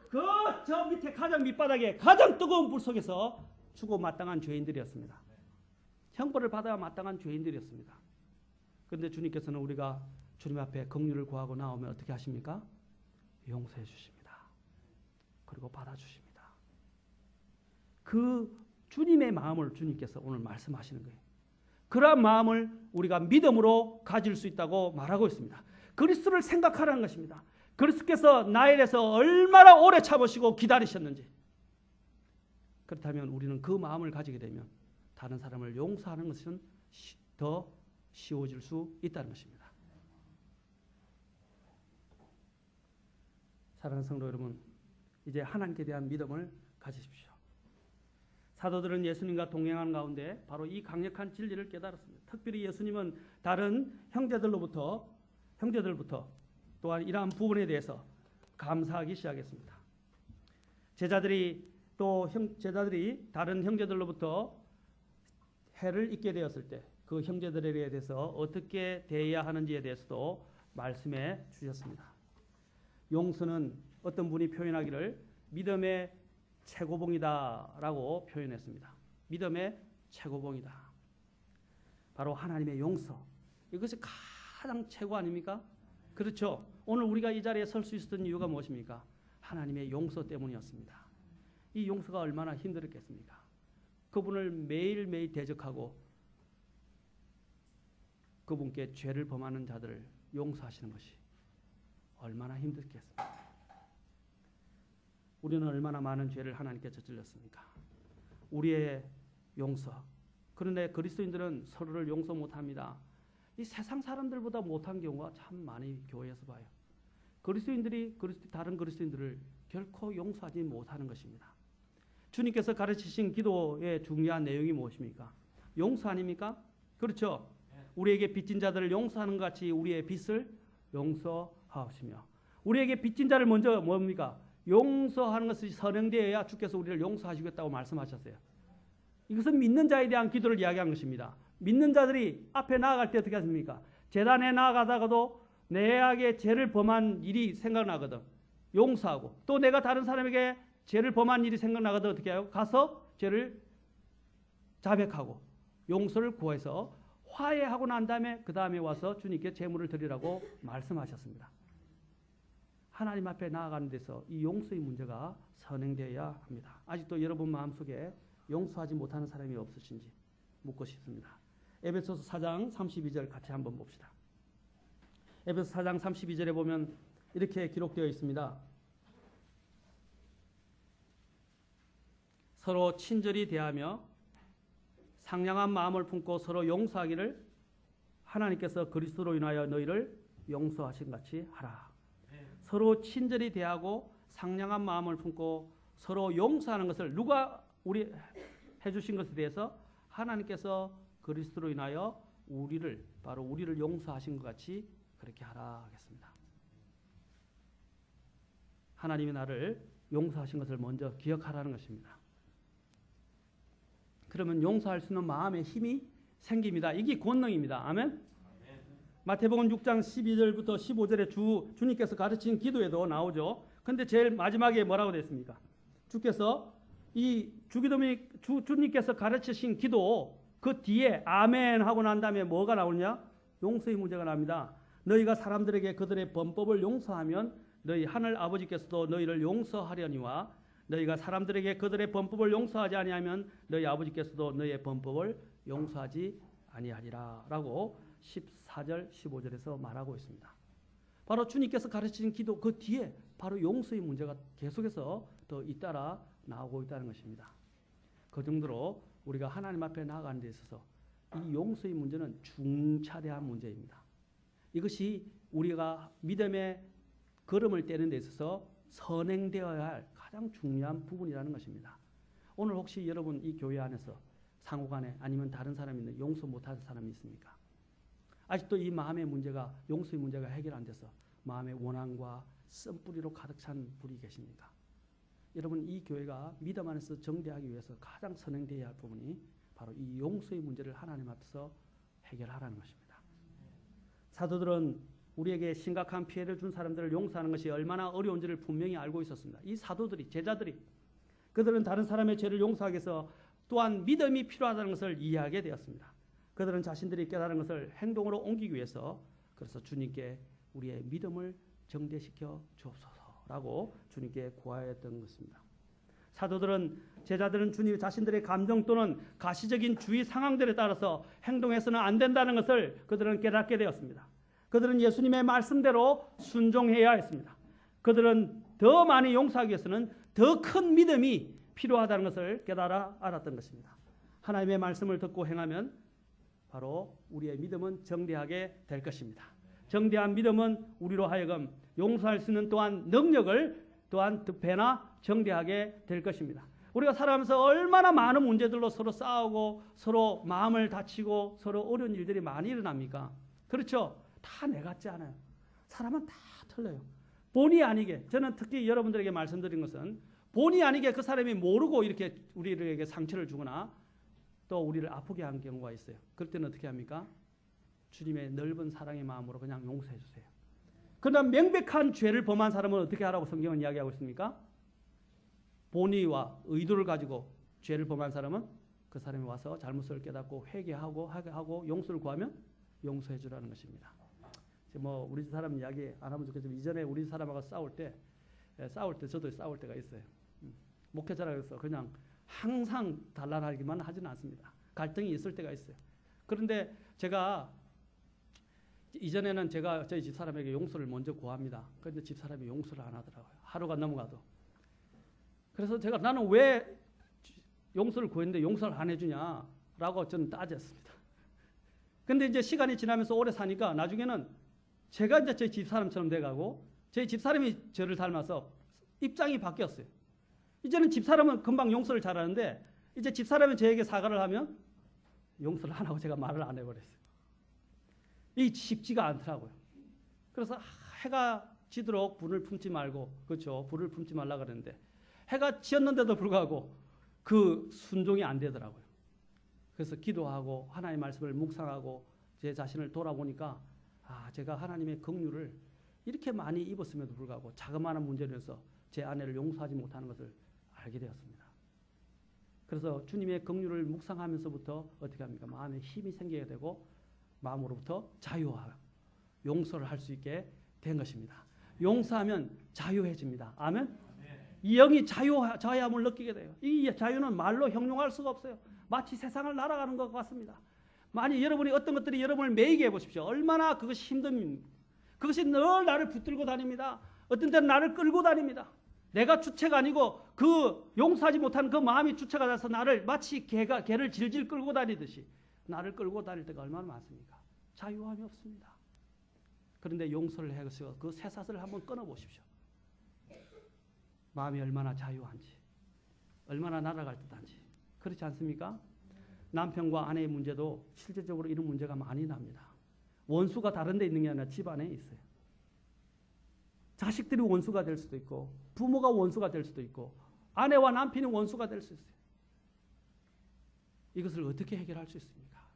저 밑에 가장 밑바닥에 가장 뜨거운 불 속에서 죽어 마땅한 죄인들이었습니다. 형벌을 받아야 마땅한 죄인들이었습니다. 그런데 주님께서는 우리가 주님 앞에 긍휼을 구하고 나오면 어떻게 하십니까? 용서해 주십니다. 그리고 받아주십니다. 그 주님의 마음을 주님께서 오늘 말씀하시는 거예요. 그러한 마음을 우리가 믿음으로 가질 수 있다고 말하고 있습니다. 그리스도를 생각하라는 것입니다. 그리스도께서 나에 대해서 얼마나 오래 참으시고 기다리셨는지. 그렇다면 우리는 그 마음을 가지게 되면 다른 사람을 용서하는 것은 더 쉬워질 수 있다는 것입니다. 사랑하는 성도 여러분, 이제 하나님께 대한 믿음을 가지십시오. 사도들은 예수님과 동행하는 가운데 바로 이 강력한 진리를 깨달았습니다. 특별히 예수님은 다른 형제들부터 또한 이러한 부분에 대해서 감사하기 시작했습니다. 제자들이 다른 형제들로부터 해를 입게 되었을 때 그 형제들에 대해서 어떻게 대해야 하는지에 대해서도 말씀해 주셨습니다. 용서는 어떤 분이 표현하기를 믿음의 최고봉이다라고 표현했습니다. 믿음의 최고봉이다. 바로 하나님의 용서. 이것이 가장 최고 아닙니까? 그렇죠. 오늘 우리가 이 자리에 설 수 있었던 이유가 무엇입니까? 하나님의 용서 때문이었습니다. 이 용서가 얼마나 힘들었겠습니까? 그분을 매일매일 대적하고 그분께 죄를 범하는 자들을 용서하시는 것이 얼마나 힘들겠습니까? 우리는 얼마나 많은 죄를 하나님께 저질렀습니까? 우리의 용서. 그런데 그리스도인들은 서로를 용서 못합니다. 이 세상 사람들보다 못한 경우가 참 많이 교회에서 봐요. 그리스도인들이 다른 그리스도인들을 결코 용서하지 못하는 것입니다. 주님께서 가르치신 기도의 중요한 내용이 무엇입니까? 용서 아닙니까? 그렇죠? 우리에게 빚진 자들을 용서하는 것 같이 우리의 빚을 용서하옵시며, 우리에게 빚진 자를 먼저 뭡니까? 용서하는 것이 선행되어야 주께서 우리를 용서하시겠다고 말씀하셨어요. 이것은 믿는 자에 대한 기도를 이야기한 것입니다. 믿는 자들이 앞에 나아갈 때 어떻게 하십니까? 제단에 나아가다가도 내게 죄를 범한 일이 생각나거든. 용서하고, 또 내가 다른 사람에게 죄를 범한 일이 생각나거든 어떻게 해요? 가서 죄를 자백하고 용서를 구해서 화해하고 난 다음에 그 다음에 와서 주님께 제물을 드리라고 말씀하셨습니다. 하나님 앞에 나아가는 데서 이 용서의 문제가 선행되어야 합니다. 아직도 여러분 마음속에 용서하지 못하는 사람이 없으신지 묻고 싶습니다. 에베소서 4장 32절 같이 한번 봅시다. 에베소 4장 32절에 보면 이렇게 기록되어 있습니다. 서로 친절히 대하며 상냥한 마음을 품고 서로 용서하기를 하나님께서 그리스도로 인하여 너희를 용서하신 같이 하라. 서로 친절히 대하고 상냥한 마음을 품고 서로 용서하는 것을 누가 우리 해주신 것에 대해서 하나님께서 그리스도로 인하여 바로 우리를 용서하신 것 같이 그렇게 하라 하겠습니다. 하나님이 나를 용서하신 것을 먼저 기억하라는 것입니다. 그러면 용서할 수 있는 마음의 힘이 생깁니다. 이게 권능입니다. 아멘? 마태복음 6장 12절부터 15절에 주님께서 가르친 기도에도 나오죠. 근데 제일 마지막에 뭐라고 됐습니까? 주님께서 주님께서 가르치신 기도 그 뒤에 아멘 하고 난 다음에 뭐가 나오냐? 용서의 문제가 납니다. 너희가 사람들에게 그들의 범법을 용서하면 너희 하늘 아버지께서도 너희를 용서하려니와 너희가 사람들에게 그들의 범법을 용서하지 아니하면 너희 아버지께서도 너희의 범법을 용서하지 아니하리라 라고 14절 15절에서 말하고 있습니다. 바로 주님께서 가르치신 기도 그 뒤에 바로 용서의 문제가 계속해서 더 잇따라 나오고 있다는 것입니다. 그 정도로 우리가 하나님 앞에 나아가는 데 있어서 이 용서의 문제는 중차대한 문제입니다. 이것이 우리가 믿음의 걸음을 떼는 데 있어서 선행되어야 할 가장 중요한 부분이라는 것입니다. 오늘 혹시 여러분 이 교회 안에서 상호간에 아니면 다른 사람이 있는 용서 못하는 사람이 있습니까? 아직도 이 마음의 문제가 용서의 문제가 해결 안 돼서 마음의 원한과 쓴뿌리로 가득 찬 분이 계십니까? 여러분 이 교회가 믿음 안에서 정대하기 위해서 가장 선행되어야 할 부분이 바로 이 용서의 문제를 하나님 앞에서 해결하라는 것입니다. 사도들은 우리에게 심각한 피해를 준 사람들을 용서하는 것이 얼마나 어려운지를 분명히 알고 있었습니다. 이 사도들이, 제자들이 그들은 다른 사람의 죄를 용서하기 위해서 또한 믿음이 필요하다는 것을 이해하게 되었습니다. 그들은 자신들이 깨달은 것을 행동으로 옮기기 위해서 그래서 주님께 우리의 믿음을 정대시켜 주옵소서라고 주님께 구하였던 것입니다. 사도들은 제자들은 주님 자신들의 감정 또는 가시적인 주위 상황들에 따라서 행동해서는 안 된다는 것을 그들은 깨닫게 되었습니다. 그들은 예수님의 말씀대로 순종해야 했습니다. 그들은 더 많이 용서하기 위해서는 더 큰 믿음이 필요하다는 것을 깨달아 알았던 것입니다. 하나님의 말씀을 듣고 행하면 바로 우리의 믿음은 정대하게 될 것입니다. 정대한 믿음은 우리로 하여금 용서할 수 있는 또한 능력을 또한 두 배나 정대하게 될 것입니다. 우리가 살아가면서 얼마나 많은 문제들로 서로 싸우고 서로 마음을 다치고 서로 어려운 일들이 많이 일어납니까? 그렇죠? 다 내 같지 않아요. 사람은 다 틀려요. 본의 아니게 저는 특히 여러분들에게 말씀드린 것은 본의 아니게 그 사람이 모르고 이렇게 우리에게 상처를 주거나 또 우리를 아프게 한 경우가 있어요. 그럴 때는 어떻게 합니까? 주님의 넓은 사랑의 마음으로 그냥 용서해 주세요. 그러나 명백한 죄를 범한 사람은 어떻게 하라고 성경은 이야기하고 있습니까? 본의와 의도를 가지고 죄를 범한 사람은 그 사람이 와서 잘못을 깨닫고 회개하고 용서를 구하면 용서해 주라는 것입니다. 뭐 우리 집 사람 이야기 안 하면 좋겠지만 이전에 우리 집 사람하고 싸울 때 저도 싸울 때가 있어요. 목회자라서 그냥 항상 단란하기만 하지는 않습니다. 갈등이 있을 때가 있어요. 그런데 제가 이전에는 제가 저희 집사람에게 용서를 먼저 구합니다. 그런데 집사람이 용서를 안 하더라고요. 하루가 넘어가도. 그래서 제가 나는 왜 용서를 구했는데 용서를 안 해주냐라고 저는 따졌습니다. 근데 이제 시간이 지나면서 오래 사니까 나중에는 제가 이제 저희 집사람처럼 돼가고 저희 집사람이 저를 닮아서 입장이 바뀌었어요. 이제는 집사람은 금방 용서를 잘하는데 이제 집사람이 저에게 사과를 하면 용서를 안 하고 제가 말을 안 해버렸어요. 이 쉽지가 않더라고요. 그래서 해가 지도록 불을 품지 말고, 그렇죠, 불을 품지 말라 그랬는데 해가 지었는데도 불구하고 그 순종이 안 되더라고요. 그래서 기도하고 하나님의 말씀을 묵상하고 제 자신을 돌아보니까 제가 하나님의 긍휼을 이렇게 많이 입었음에도 불구하고 자그마한 문제로 해서 제 아내를 용서하지 못하는 것을 알게 되었습니다. 그래서 주님의 긍휼을 묵상하면서부터 어떻게 합니까? 마음에 힘이 생기게 되고 마음으로부터 자유하고 용서를 할 수 있게 된 것입니다. 용서하면 자유해집니다. 아멘? 이 영이 자유함을 느끼게 돼요. 이 자유는 말로 형용할 수가 없어요. 마치 세상을 날아가는 것 같습니다. 만약 여러분이 어떤 것들이 여러분을 매이게 해보십시오. 얼마나 그것이 힘듭니까? 그것이 늘 나를 붙들고 다닙니다. 어떤 때는 나를 끌고 다닙니다. 내가 주체가 아니고 그 용서하지 못한 그 마음이 주체가 돼서 나를 마치 개를 질질 끌고 다니듯이 나를 끌고 다닐 때가 얼마나 많습니까? 자유함이 없습니다. 그런데 용서를 해서 그 쇠사슬을 한번 끊어보십시오. 마음이 얼마나 자유한지, 얼마나 날아갈 듯한지. 그렇지 않습니까? 남편과 아내의 문제도 실질적으로 이런 문제가 많이 납니다. 원수가 다른 데 있는 게 아니라 집 안에 있어요. 자식들이 원수가 될 수도 있고 부모가 원수가 될 수도 있고 아내와 남편이 원수가 될 수 있어요. 이것을 어떻게 해결할 수 있습니까?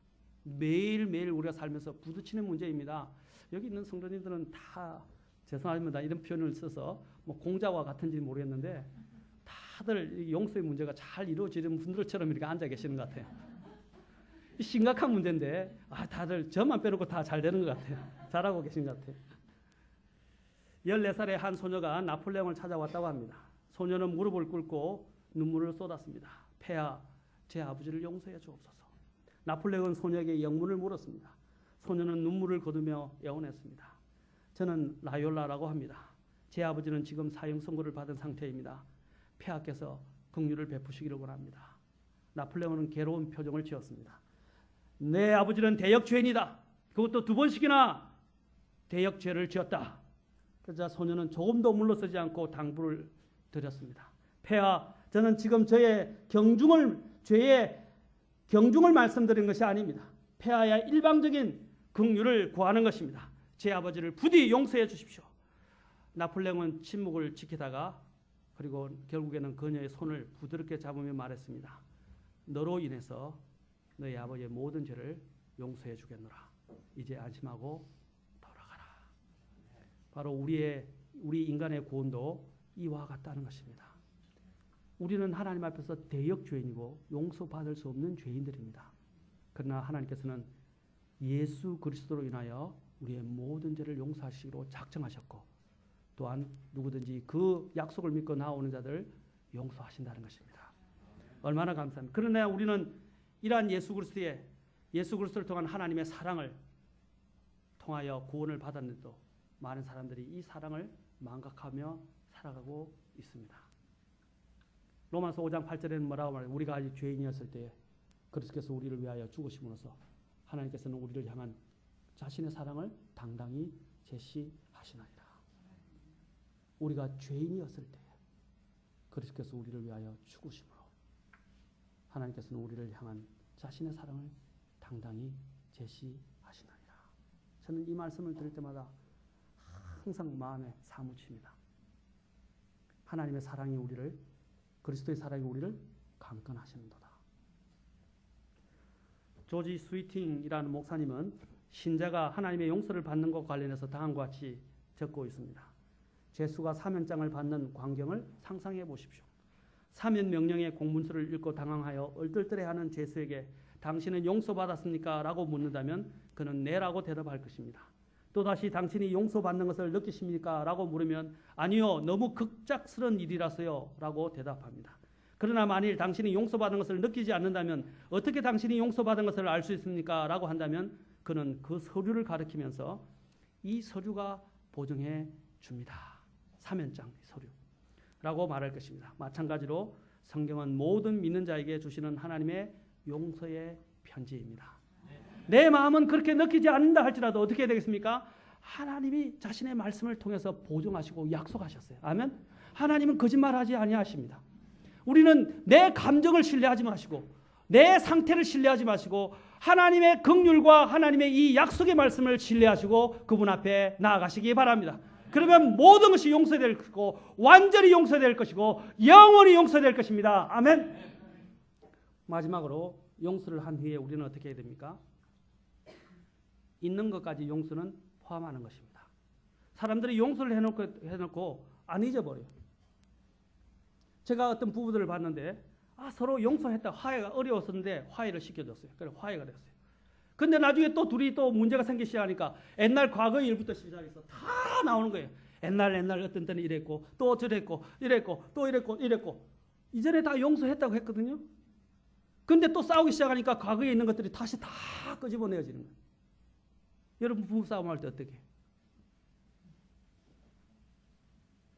매일매일 우리가 살면서 부딪히는 문제입니다. 여기 있는 성도님들은 다 죄송합니다. 이런 표현을 써서 뭐 공자와 같은지 모르겠는데 다들 용서의 문제가 잘 이루어지는 분들처럼 이렇게 앉아 계시는 것 같아요. 심각한 문제인데 다들 저만 빼놓고 다 잘 되는 것 같아요. 잘하고 계신 것 같아요. 14살의 한 소녀가 나폴레옹을 찾아왔다고 합니다. 소녀는 무릎을 꿇고 눈물을 쏟았습니다. 폐하, 제 아버지를 용서해 주옵소서. 나폴레옹은 소녀에게 영문을 물었습니다. 소녀는 눈물을 거두며 애원했습니다. 저는 라욜라라고 합니다. 제 아버지는 지금 사형 선고를 받은 상태입니다. 폐하께서 긍휼을 베푸시기를 원합니다. 나폴레옹은 괴로운 표정을 지었습니다. 내 아버지는 대역죄인이다. 그것도 2번씩이나 대역죄를 지었다. 그러자 소녀는 조금도 물러서지 않고 당부를 드렸습니다. 폐하, 저는 지금 저의 죄의 경중을 말씀드린 것이 아닙니다. 폐하의 일방적인 긍휼을 구하는 것입니다. 제 아버지를 부디 용서해 주십시오. 나폴레옹은 침묵을 지키다가 그리고 결국에는 그녀의 손을 부드럽게 잡으며 말했습니다. 너로 인해서 너희 아버지의 모든 죄를 용서해 주겠노라. 이제 안심하고 돌아가라. 바로 우리 인간의 구원도 이와 같다는 것입니다. 우리는 하나님 앞에서 대역죄인이고 용서받을 수 없는 죄인들입니다. 그러나 하나님께서는 예수 그리스도로 인하여 우리의 모든 죄를 용서하시기로 작정하셨고 또한 누구든지 그 약속을 믿고 나오는 자들 용서하신다는 것입니다. 얼마나 감사합니다. 그러나 우리는 이러한 예수 그리스도를 통한 하나님의 사랑을 통하여 구원을 받았는데도 많은 사람들이 이 사랑을 망각하며 살아가고 있습니다. 로마서 5장 8절에는 뭐라고 말해요? 우리가 아직 죄인이었을 때에 그리스도께서 우리를 위하여 죽으심으로써 하나님께서는 우리를 향한 자신의 사랑을 당당히 제시하시나이다. 우리가 죄인이었을 때에 그리스도께서 우리를 위하여 죽으심으로 하나님께서는 우리를 향한 자신의 사랑을 당당히 제시하시나이다. 저는 이 말씀을 들을 때마다 항상 마음에 사무칩니다. 하나님의 사랑이 그리스도의 사랑이 우리를 강건하시는도다. 조지 스위팅이라는 목사님은 신자가 하나님의 용서를 받는 것과 관련해서 다음과 같이 적고 있습니다. 죄수가 사면장을 받는 광경을 상상해 보십시오. 사면 명령의 공문서를 읽고 당황하여 얼떨떨해하는 죄수에게 당신은 용서받았습니까? 라고 묻는다면 그는 네라고 대답할 것입니다. 또다시 당신이 용서받는 것을 느끼십니까? 라고 물으면 아니요, 너무 급작스러운 일이라서요 라고 대답합니다. 그러나 만일 당신이 용서받은 것을 느끼지 않는다면 어떻게 당신이 용서받은 것을 알 수 있습니까? 라고 한다면 그는 그 서류를 가리키면서 이 서류가 보증해 줍니다. 사면장 서류라고 말할 것입니다. 마찬가지로 성경은 모든 믿는 자에게 주시는 하나님의 용서의 편지입니다. 내 마음은 그렇게 느끼지 않는다 할지라도 어떻게 되겠습니까? 하나님이 자신의 말씀을 통해서 보증하시고 약속하셨어요. 아멘. 하나님은 거짓말하지 아니하십니다. 우리는 내 감정을 신뢰하지 마시고 내 상태를 신뢰하지 마시고 하나님의 긍휼과 하나님의 이 약속의 말씀을 신뢰하시고 그분 앞에 나아가시기 바랍니다. 그러면 모든 것이 용서될 것이고 완전히 용서될 것이고 영원히 용서될 것입니다. 아멘. 마지막으로 용서를 한 후에 우리는 어떻게 해야 됩니까? 있는 것까지 용서는 포함하는 것입니다. 사람들이 용서를 해놓고 안 잊어버려요. 제가 어떤 부부들을 봤는데 서로 용서했다. 화해가 어려웠었는데 화해를 시켜줬어요. 그래서 화해가 됐어요. 근데 나중에 또 둘이 또 문제가 생기기 시작하니까 옛날 과거의 일부터 시작해서 다 나오는 거예요. 옛날 어떤 때는 이랬고 또 저랬고 이랬고 또 이랬고 이전에 다 용서했다고 했거든요. 근데 또 싸우기 시작하니까 과거에 있는 것들이 다시 다 끄집어내어지는 거예요. 여러분 부부싸움할 때 어떻게 해요?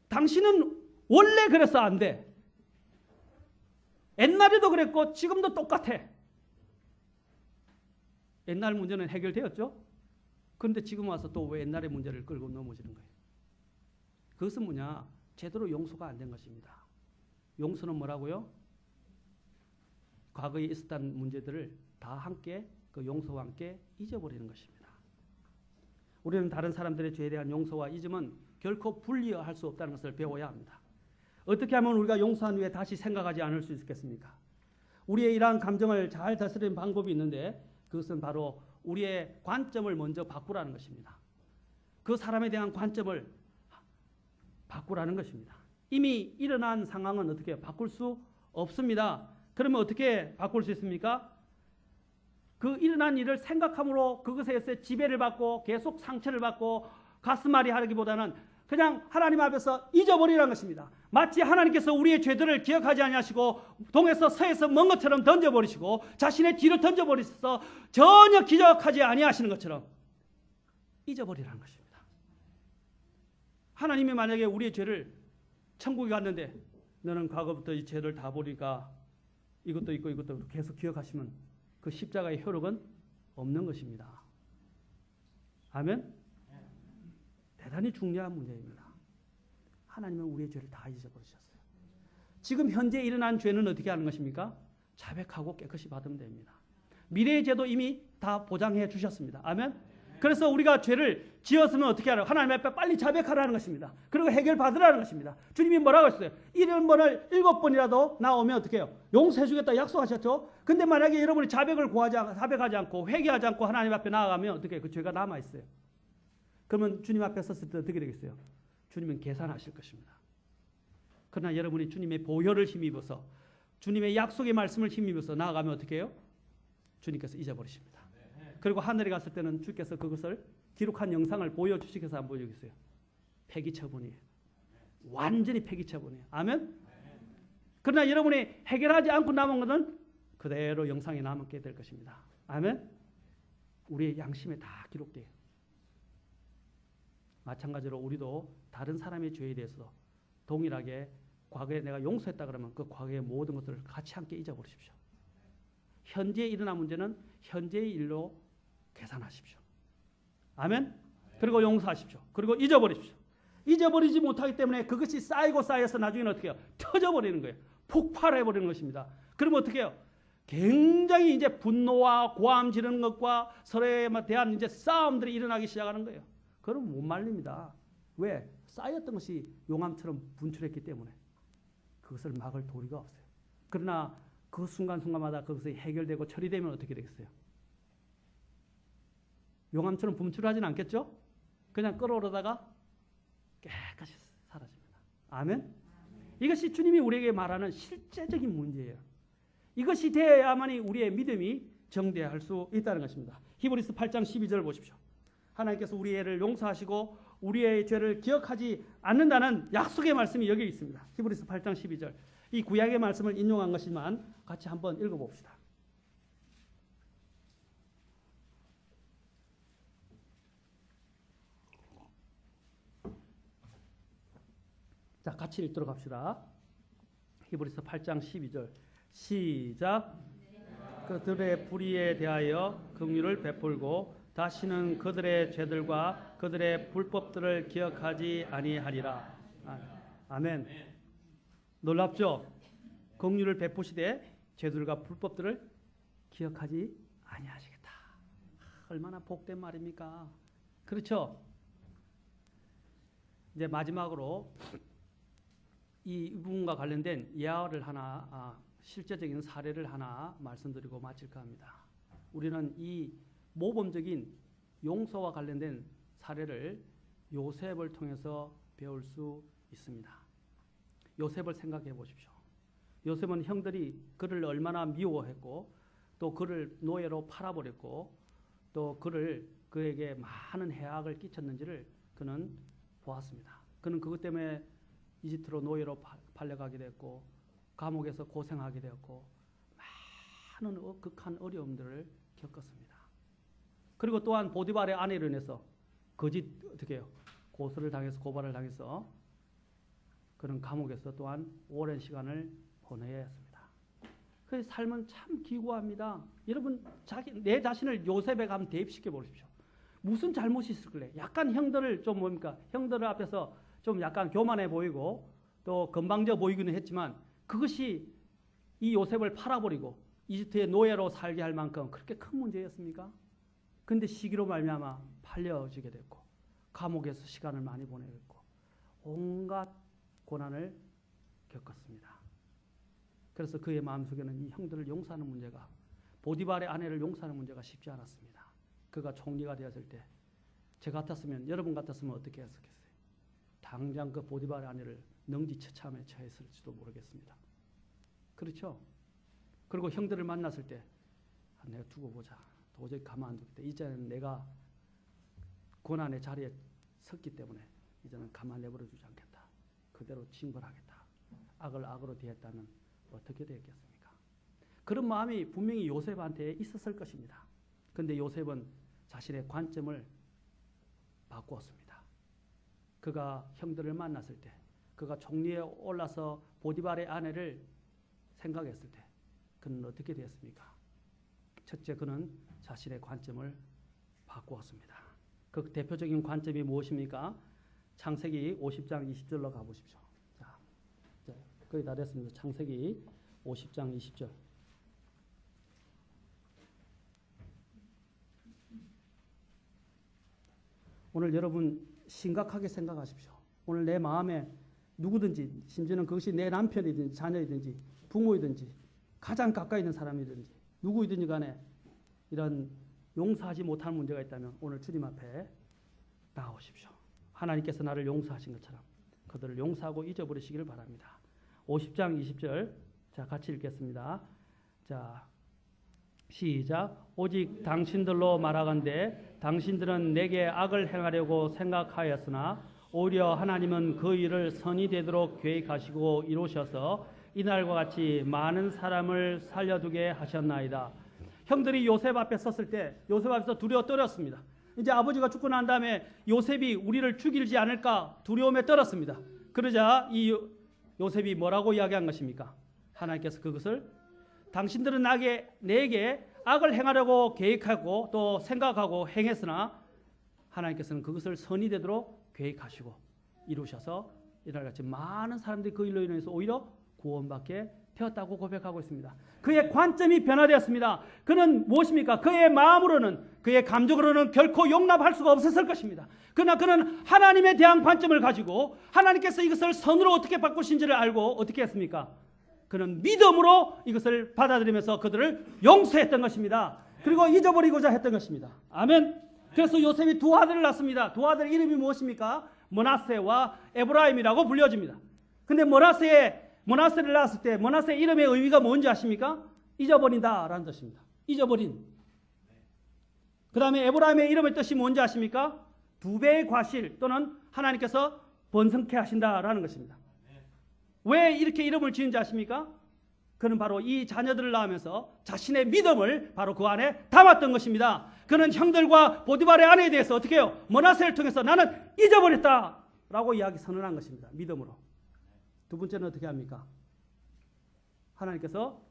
당신은 원래 그래서 안 돼. 옛날에도 그랬고 지금도 똑같아. 옛날 문제는 해결되었죠. 그런데 지금 와서 또 왜 옛날의 문제를 끌고 넘어지는 거예요? 그것은 뭐냐? 제대로 용서가 안 된 것입니다. 용서는 뭐라고요? 과거에 있었던 문제들을 다 함께 그 용서와 함께 잊어버리는 것입니다. 우리는 다른 사람들의 죄에 대한 용서와 잊음은 결코 분리할 수 없다는 것을 배워야 합니다. 어떻게 하면 우리가 용서한 후에 다시 생각하지 않을 수 있겠습니까? 우리의 이러한 감정을 잘 다스리는 방법이 있는데 그것은 바로 우리의 관점을 먼저 바꾸라는 것입니다. 그 사람에 대한 관점을 바꾸라는 것입니다. 이미 일어난 상황은 어떻게 바꿀 수 없습니다. 그러면 어떻게 바꿀 수 있습니까? 그 일어난 일을 생각함으로 그것에 지배를 받고 계속 상처를 받고 가슴앓이 하기보다는 그냥 하나님 앞에서 잊어버리라는 것입니다. 마치 하나님께서 우리의 죄들을 기억하지 아니하시고 동에서 서에서 먼 것처럼 던져버리시고 자신의 뒤를 던져버리셔서 전혀 기억하지 아니하시는 것처럼 잊어버리라는 것입니다. 하나님이 만약에 우리의 죄를 천국에 갔는데 너는 과거부터 이 죄를 다 보니까 이것도 있고 이것도 계속 기억하시면 그 십자가의 효력은 없는 것입니다. 아멘? 대단히 중요한 문제입니다. 하나님은 우리의 죄를 다 잊어버리셨어요. 지금 현재 일어난 죄는 어떻게 하는 것입니까? 자백하고 깨끗이 받으면 됩니다. 미래의 죄도 이미 다 보장해 주셨습니다. 아멘? 그래서 우리가 죄를 지었으면 어떻게 하라고? 하나님 앞에 빨리 자백하라는 것입니다. 그리고 해결받으라는 것입니다. 주님이 뭐라고 했어요? 1번을 7번이라도 나오면 어떻게 해요? 용서해 주겠다 약속하셨죠? 근데 만약에 여러분이 자백하지 않고 회개하지 않고 하나님 앞에 나아가면 어떻게 해요? 그 죄가 남아있어요. 그러면 주님 앞에 섰을 때 어떻게 되겠어요? 주님은 계산하실 것입니다. 그러나 여러분이 주님의 보혈을 힘입어서 주님의 약속의 말씀을 힘입어서 나아가면 어떻게 해요? 주님께서 잊어버리십니다. 그리고 하늘에 갔을 때는 주께서 그것을 기록한 영상을 보여주시겠어요? 안 보여주겠어요? 폐기처분이에요. 완전히 폐기처분이에요. 아멘? 그러나 여러분이 해결하지 않고 남은 것은 그대로 영상에 남게 될 것입니다. 아멘? 우리의 양심에 다 기록돼요. 마찬가지로 우리도 다른 사람의 죄에 대해서 동일하게 과거에 내가 용서했다 그러면 그 과거의 모든 것들을 같이 함께 잊어버리십시오. 현재에 일어난 문제는 현재의 일로 계산하십시오. 아멘? 그리고 용서하십시오. 그리고 잊어버리십시오. 잊어버리지 못하기 때문에 그것이 쌓여서 나중에는 어떻게 해요? 터져버리는 거예요. 폭발해버리는 것입니다. 그러면 어떻게 해요? 굉장히 이제 분노와 고함 지르는 것과 서로에 대한 이제 싸움들이 일어나기 시작하는 거예요. 그럼 못 말립니다. 왜? 쌓였던 것이 용암처럼 분출했기 때문에 그것을 막을 도리가 없어요. 그러나 그 순간순간마다 그것이 해결되고 처리되면 어떻게 되겠어요? 용암처럼 분출하진 않겠죠? 그냥 끓어오르다가 깨끗이 사라집니다. 아멘? 이것이 주님이 우리에게 말하는 실제적인 문제예요. 이것이 되어야만이 우리의 믿음이 정대할 수 있다는 것입니다. 히브리서 8장 12절 보십시오. 하나님께서 우리의 죄를 용서하시고 우리의 죄를 기억하지 않는다는 약속의 말씀이 여기 있습니다. 히브리서 8장 12절. 이 구약의 말씀을 인용한 것이지만 같이 한번 읽어봅시다. 자, 같이 읽도록 합시다. 히브리서 8장 12절 시작. 그들의 불의에 대하여 긍휼을 베풀고 다시는 그들의 죄들과 그들의 불법들을 기억하지 아니하리라. 아멘. 놀랍죠? 긍휼을 베푸시되 죄들과 불법들을 기억하지 아니하시겠다. 얼마나 복된 말입니까? 그렇죠? 이제 마지막으로 이 부분과 관련된 예화를 하나, 실제적인 사례를 하나 말씀드리고 마칠까 합니다. 우리는 이 모범적인 용서와 관련된 사례를 요셉을 통해서 배울 수 있습니다. 요셉을 생각해 보십시오. 요셉은 형들이 그를 얼마나 미워했고 또 그를 노예로 팔아버렸고 또 그에게 많은 해악을 끼쳤는지를 그는 보았습니다. 그는 그것 때문에 이집트로 노예로 팔려가게 됐고 감옥에서 고생하게 되었고 많은 극한 어려움들을 겪었습니다. 그리고 또한 보디발의 아내로 인해서 고소를 당해서 고발을 당해서 그는 감옥에서 또한 오랜 시간을 보내야 했습니다. 그 삶은 참 기구합니다. 여러분 내 자신을 요셉에 가면 대입시켜 보십시오. 무슨 잘못이 있을래? 약간 형들을 좀 형들 앞에서 좀 약간 교만해 보이고 또 건방져 보이기는 했지만 그것이 이 요셉을 팔아버리고 이집트의 노예로 살게 할 만큼 그렇게 큰 문제였습니까? 근데 시기로 말미암아 팔려지게 됐고 감옥에서 시간을 많이 보내고 온갖 고난을 겪었습니다. 그래서 그의 마음속에는 이 형들을 용서하는 문제가 보디발의 아내를 용서하는 문제가 쉽지 않았습니다. 그가 총리가 되었을 때 저 같았으면 여러분 같았으면 어떻게 했었겠어요? 당장 그 보디발의 아내를 능지처참에 처했을지도 모르겠습니다. 그렇죠? 그리고 형들을 만났을 때 내가 두고 보자. 도저히 가만 안 두겠다. 이제는 내가 고난의 자리에 섰기 때문에 이제는 가만 내버려 두지 않겠다. 그대로 징벌하겠다. 악을 악으로 대했다면 어떻게 되었겠습니까? 그런 마음이 분명히 요셉한테 있었을 것입니다. 그런데 요셉은 자신의 관점을 바꾸었습니다. 그가 형들을 만났을 때 그가 총리에 올라서 보디발의 아내를 생각했을 때 그는 어떻게 되었습니까? 첫째, 그는 자신의 관점을 바꾸었습니다. 그 대표적인 관점이 무엇입니까? 창세기 50장 20절로 가보십시오. 자, 거의 다 됐습니다. 창세기 50장 20절. 오늘 여러분 심각하게 생각하십시오. 오늘 내 마음에 누구든지 심지어는 그것이 내 남편이든지 자녀이든지 부모이든지 가장 가까이 있는 사람이든지 누구이든지 간에 이런 용서하지 못하는 문제가 있다면 오늘 주님 앞에 나오십시오. 하나님께서 나를 용서하신 것처럼 그들을 용서하고 잊어버리시기를 바랍니다. 50장 20절 자 같이 읽겠습니다. 자 시작. 오직 당신들로 말하건대 당신들은 내게 악을 행하려고 생각하였으나 오히려 하나님은 그 일을 선이 되도록 계획하시고 이루셔서 이날과 같이 많은 사람을 살려두게 하셨나이다. 형들이 요셉 앞에 섰을 때 요셉 앞에서 두려워 떨었습니다. 이제 아버지가 죽고 난 다음에 요셉이 우리를 죽이지 않을까 두려움에 떨었습니다. 그러자 이 요셉이 뭐라고 이야기한 것입니까? 하나님께서 그것을 당신들은 내게 악을 행하려고 계획하고 또 생각하고 행했으나 하나님께서는 그것을 선이 되도록 계획하시고 이루셔서 이날같이 많은 사람들이 그 일로 인해서 오히려 구원받게 되었다고 고백하고 있습니다. 그의 관점이 변화되었습니다. 그는 무엇입니까? 그의 마음으로는 그의 감정으로는 결코 용납할 수가 없었을 것입니다. 그러나 그는 하나님에 대한 관점을 가지고 하나님께서 이것을 선으로 어떻게 바꾸신지를 알고 어떻게 했습니까? 그는 믿음으로 이것을 받아들이면서 그들을 용서했던 것입니다. 그리고 잊어버리고자 했던 것입니다. 아멘. 그래서 요셉이 두 아들을 낳습니다. 두 아들 이름이 무엇입니까? 므낫세와 에브라임이라고 불려집니다. 근데 므낫세를 낳았을 때 므낫세 이름의 의미가 뭔지 아십니까? 잊어버린다라는 뜻입니다. 잊어버린. 그 다음에 에브라임의 이름의 뜻이 뭔지 아십니까? 두 배의 과실 또는 하나님께서 번성케 하신다라는 것입니다. 왜 이렇게 이름을 지은지 아십니까? 그는 바로 이 자녀들을 낳으면서 자신의 믿음을 바로 그 안에 담았던 것입니다. 그는 형들과 보디발의 아내에 대해서 어떻게 해요? 므낫세를 통해서 나는 잊어버렸다라고 이야기 선언한 것입니다. 믿음으로. 두 번째는 어떻게 합니까? 하나님께서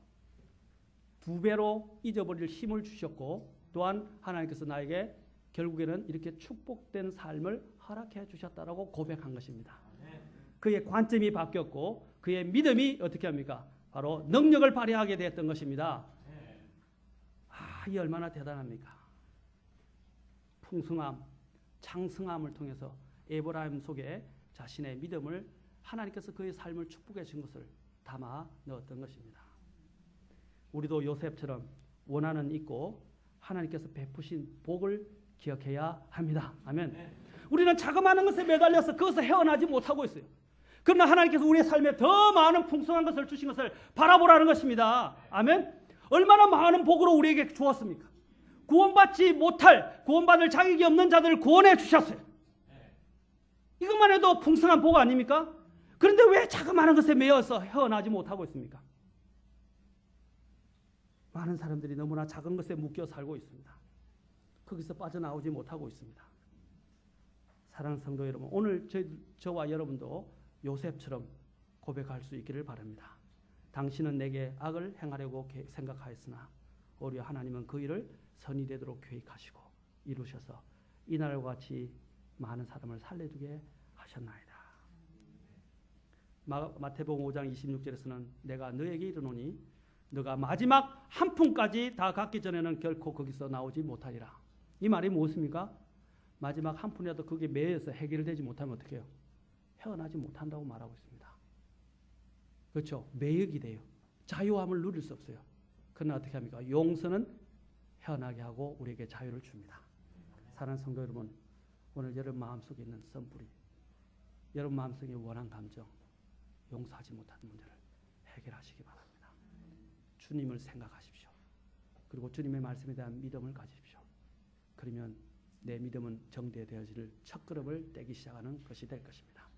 2배로 잊어버릴 힘을 주셨고 또한 하나님께서 나에게 결국에는 이렇게 축복된 삶을 허락해 주셨다라고 고백한 것입니다. 그의 관점이 바뀌었고 그의 믿음이 어떻게 합니까? 바로 능력을 발휘하게 되었던 것입니다. 이 얼마나 대단합니까? 풍성함, 창성함을 통해서 에브라임 속에 자신의 믿음을 하나님께서 그의 삶을 축복해 준 것을 담아 넣었던 것입니다. 우리도 요셉처럼 원한은 있고 하나님께서 베푸신 복을 기억해야 합니다. 아멘. 우리는 자그마한 것에 매달려서 그것을 헤어나지 못하고 있어요. 그러나 하나님께서 우리의 삶에 더 많은 풍성한 것을 주신 것을 바라보라는 것입니다. 아멘. 얼마나 많은 복으로 우리에게 주었습니까? 구원받지 못할, 구원받을 자격이 없는 자들을 구원해 주셨어요. 이것만 해도 풍성한 복 아닙니까? 그런데 왜 자그마한 것에 매여서 헤어나지 못하고 있습니까? 많은 사람들이 너무나 작은 것에 묶여 살고 있습니다. 거기서 빠져나오지 못하고 있습니다. 사랑하는 성도 여러분, 오늘 저와 여러분도 요셉처럼 고백할 수 있기를 바랍니다. 당신은 내게 악을 행하려고 생각하였으나 오히려 하나님은 그 일을 선이 되도록 계획하시고 이루셔서 이날과 같이 많은 사람을 살려두게 하셨나이다. 마태복음 5장 26절에서는 내가 너에게 이르노니 너가 마지막 한 푼까지 다 갚기 전에는 결코 거기서 나오지 못하리라. 이 말이 무엇입니까? 마지막 한 푼이라도 그게 매여서 해결되지 못하면 어떻게 해요? 헤어나지 못한다고 말하고 있습니다. 그렇죠? 매역이 돼요. 자유함을 누릴 수 없어요. 그러나 어떻게 합니까? 용서는 헤어나게 하고 우리에게 자유를 줍니다. 사랑하는 성도 여러분, 오늘 여러분 마음속에 있는 썸뿌리, 여러분 마음속에 원한 감정, 용서하지 못하는 문제를 해결하시기 바랍니다. 주님을 생각하십시오. 그리고 주님의 말씀에 대한 믿음을 가지십시오. 그러면 내 믿음은 정대되어질 첫걸음을 떼기 시작하는 것이 될 것입니다.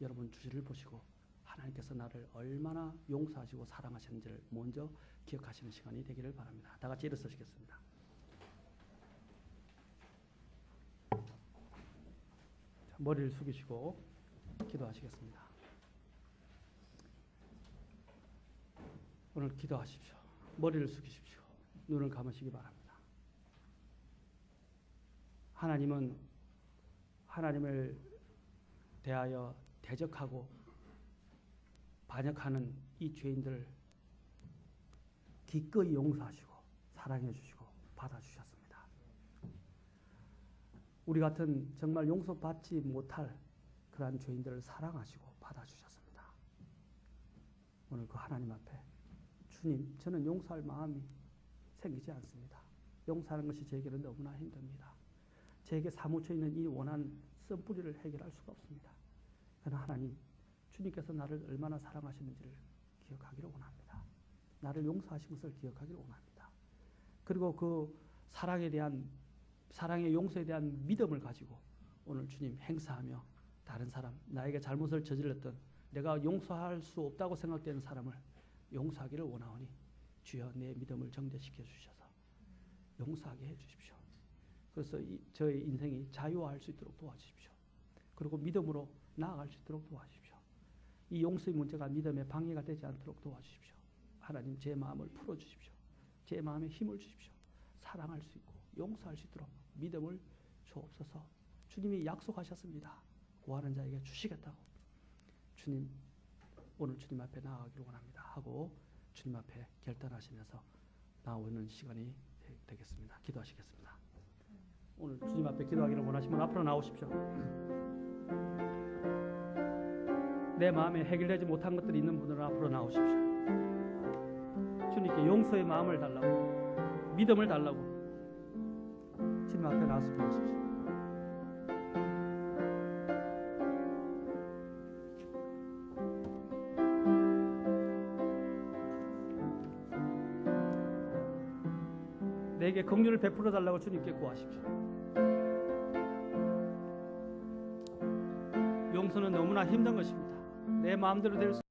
여러분 주시를 보시고 하나님께서 나를 얼마나 용서하시고 사랑하시는지를 먼저 기억하시는 시간이 되기를 바랍니다. 다 같이 일어서시겠습니다. 머리를 숙이시고 기도하시겠습니다. 오늘 기도하십시오. 머리를 숙이십시오. 눈을 감으시기 바랍니다. 하나님은 하나님을 대하여 대적하고 반역하는 이 죄인들을 기꺼이 용서하시고 사랑해 주시고 받아주셨습니다. 우리 같은 정말 용서받지 못할 그러한 죄인들을 사랑하시고 받아주셨습니다. 오늘 그 하나님 앞에 주님, 저는 용서할 마음이 생기지 않습니다. 용서하는 것이 제게는 너무나 힘듭니다. 제게 사무쳐 있는 이 원한 썸뿌리를 해결할 수가 없습니다. 그러나 하나님, 주님께서 나를 얼마나 사랑하시는지를 기억하기를 원합니다. 나를 용서하신 것을 기억하기를 원합니다. 그리고 그 사랑의 용서에 대한 믿음을 가지고 오늘 주님 행사하며 다른 사람, 나에게 잘못을 저질렀던 내가 용서할 수 없다고 생각되는 사람을 용서하기를 원하오니 주여 내 믿음을 정대시켜 주셔서 용서하게 해 주십시오. 그래서 저의 인생이 자유화할 수 있도록 도와주십시오. 그리고 믿음으로 나아갈 수 있도록 도와주십시오. 이 용서의 문제가 믿음에 방해가 되지 않도록 도와주십시오. 하나님 제 마음을 풀어주십시오. 제 마음에 힘을 주십시오. 사랑할 수 있고 용서할 수 있도록 믿음을 주옵소서. 주님이 약속하셨습니다. 구하는 자에게 주시겠다고. 주님, 오늘 주님 앞에 나아가기를 원합니다 하고 주님 앞에 결단하시면서 나오는 시간이 되겠습니다. 기도하시겠습니다. 오늘 주님 앞에 기도하기를 원하시면 앞으로 나오십시오. 내 마음에 해결되지 못한 것들이 있는 분들은 앞으로 나오십시오. 주님께 용서의 마음을 달라고, 믿음을 달라고 주님 앞에 나와서 기도하십시오. 내게 긍휼을 베풀어 달라고 주님께 구하십시오. 용서는 너무나 힘든 것입니다. 내 마음대로 될 수